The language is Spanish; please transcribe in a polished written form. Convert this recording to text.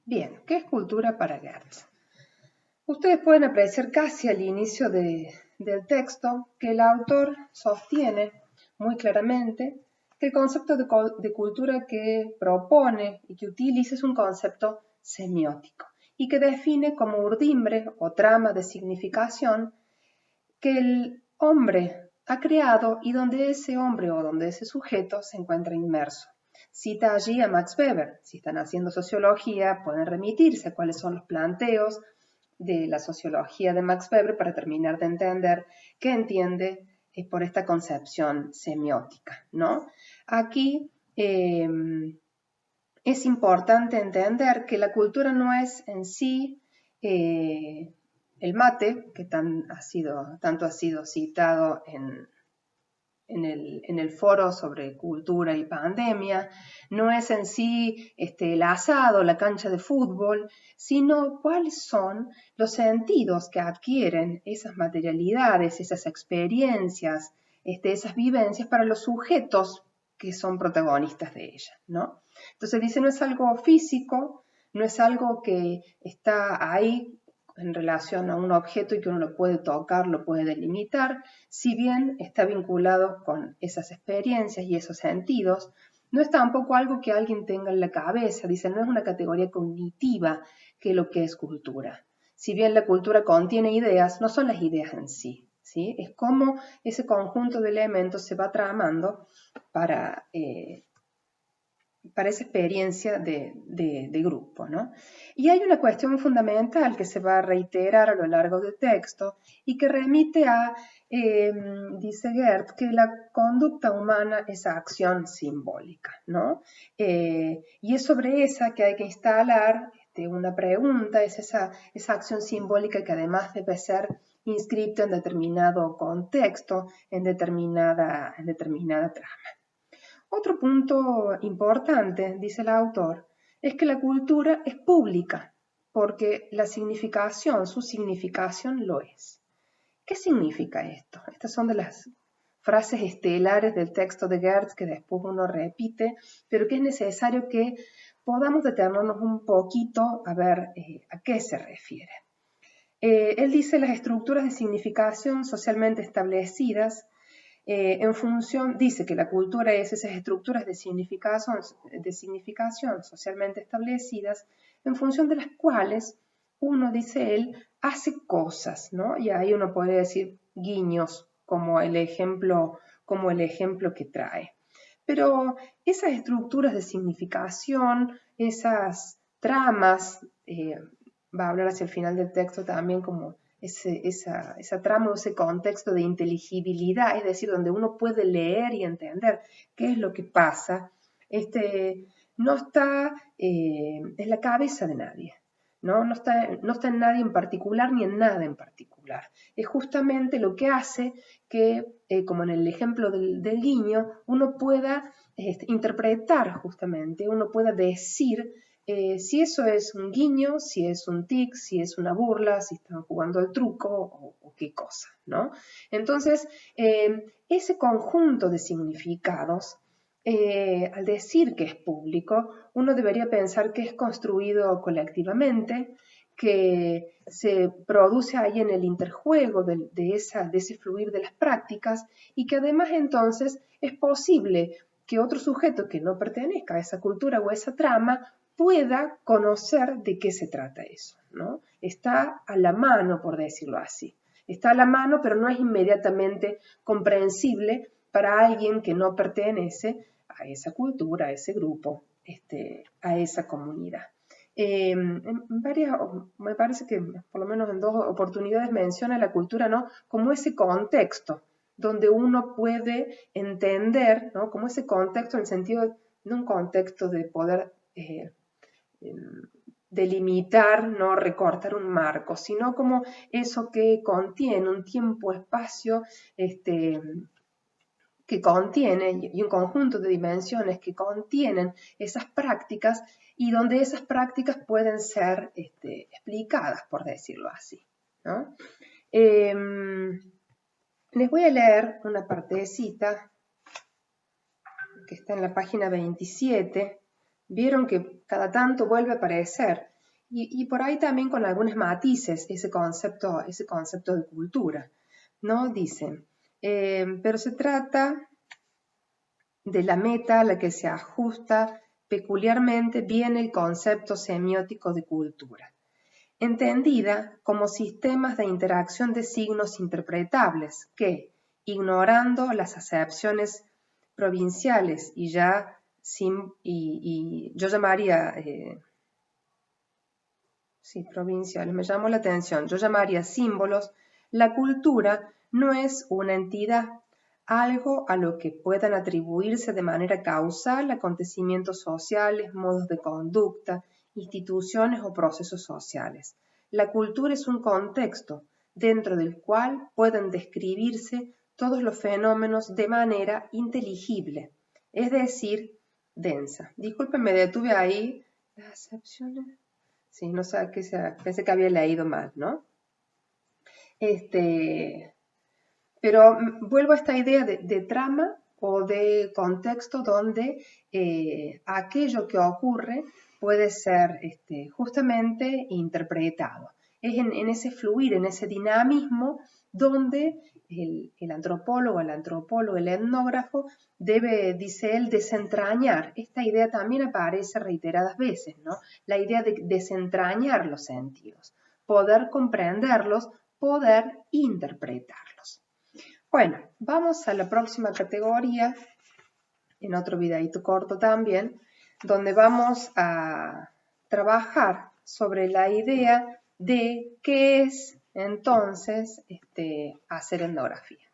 Bien, ¿qué es cultura para Gertz? Ustedes pueden apreciar casi al inicio del texto que el autor sostiene muy claramente que el concepto de cultura que propone y que utiliza es un concepto semiótico y que define como urdimbre o trama de significación que el hombre ha creado y donde ese hombre o donde ese sujeto se encuentra inmerso. Cita allí a Max Weber. Si están haciendo sociología, pueden remitirse a cuáles son los planteos de la sociología de Max Weber para terminar de entender qué entiende por esta concepción semiótica, ¿no? Aquí es importante entender que la cultura no es en sí el mate, que tanto ha sido citado en el foro sobre cultura y pandemia, no es en sí el asado, la cancha de fútbol, sino cuáles son los sentidos que adquieren esas materialidades, esas experiencias, esas vivencias para los sujetos que son protagonistas de ella, ¿no? Entonces dice, no es algo físico, no es algo que está ahí en relación a un objeto y que uno lo puede tocar, lo puede delimitar, si bien está vinculado con esas experiencias y esos sentidos, no es tampoco algo que alguien tenga en la cabeza, dice, no es una categoría cognitiva que lo que es cultura. Si bien la cultura contiene ideas, no son las ideas en sí, ¿sí? Es como ese conjunto de elementos se va tramando para esa experiencia de grupo, ¿no? Y hay una cuestión fundamental que se va a reiterar a lo largo del texto y que remite a, dice Gertz, que la conducta humana es acción simbólica, ¿no? Y es sobre esa que hay que instalar una pregunta, es esa acción simbólica que además debe ser inscripta en determinado contexto, en determinada trama. Otro punto importante, dice el autor, es que la cultura es pública, porque su significación lo es. ¿Qué significa esto? Estas son de las frases estelares del texto de Gertz que después uno repite, pero que es necesario que podamos detenernos un poquito a ver a qué se refiere. Él dice las estructuras de significación socialmente establecidas dice que la cultura es esas estructuras de significación socialmente establecidas en función de las cuales uno, dice él, hace cosas, ¿no? Y ahí uno podría decir guiños como el ejemplo que trae. Pero esas estructuras de significación, esas tramas, va a hablar hacia el final del texto también como esa trama o ese contexto de inteligibilidad, es decir, donde uno puede leer y entender qué es lo que pasa, no está en la cabeza de nadie, ¿no? No está en nadie en particular ni en nada en particular. Es justamente lo que hace que, como en el ejemplo del guiño, uno pueda interpretar justamente, uno pueda decir si eso es un guiño, si es un tic, si es una burla, si están jugando al truco o qué cosa, ¿no? Entonces, ese conjunto de significados, al decir que es público, uno debería pensar que es construido colectivamente, que se produce ahí en el interjuego de ese fluir de las prácticas y que además entonces es posible que otro sujeto que no pertenezca a esa cultura o a esa trama pueda conocer de qué se trata eso, ¿no? Está a la mano, por decirlo así. Está a la mano, pero no es inmediatamente comprensible para alguien que no pertenece a esa cultura, a ese grupo, a esa comunidad. Me parece que por lo menos en 2 oportunidades menciona la cultura, ¿no? Como ese contexto donde uno puede entender, ¿no? Como ese contexto en el sentido de un contexto de poder delimitar, no recortar un marco, sino como eso que contiene un tiempo-espacio que contiene y un conjunto de dimensiones que contienen esas prácticas y donde esas prácticas pueden ser explicadas, por decirlo así, ¿no? Les voy a leer una partecita que está en la página 27. Vieron que cada tanto vuelve a aparecer Y por ahí también con algunos matices ese concepto de cultura, ¿no? Dice, pero se trata de la meta a la que se ajusta peculiarmente bien el concepto semiótico de cultura, entendida como sistemas de interacción de signos interpretables que, ignorando las acepciones provinciales yo llamaría, sí, provinciales, me llamó la atención, yo llamaría símbolos, la cultura no es una entidad, algo a lo que puedan atribuirse de manera causal acontecimientos sociales, modos de conducta, instituciones o procesos sociales. La cultura es un contexto dentro del cual pueden describirse todos los fenómenos de manera inteligible, es decir, densa. Disculpen, me detuve ahí. Las acepciones. Sí, no sé pensé que había leído mal, ¿no? Pero vuelvo a esta idea de trama o de contexto donde aquello que ocurre puede ser justamente interpretado. Es en ese fluir, en ese dinamismo donde el antropólogo, el etnógrafo debe, dice él, desentrañar. Esta idea también aparece reiteradas veces, ¿no? La idea de desentrañar los sentidos, poder comprenderlos, poder interpretarlos. Bueno, vamos a la próxima categoría, en otro videito corto también, donde vamos a trabajar sobre la idea de qué es entonces hacer etnografía.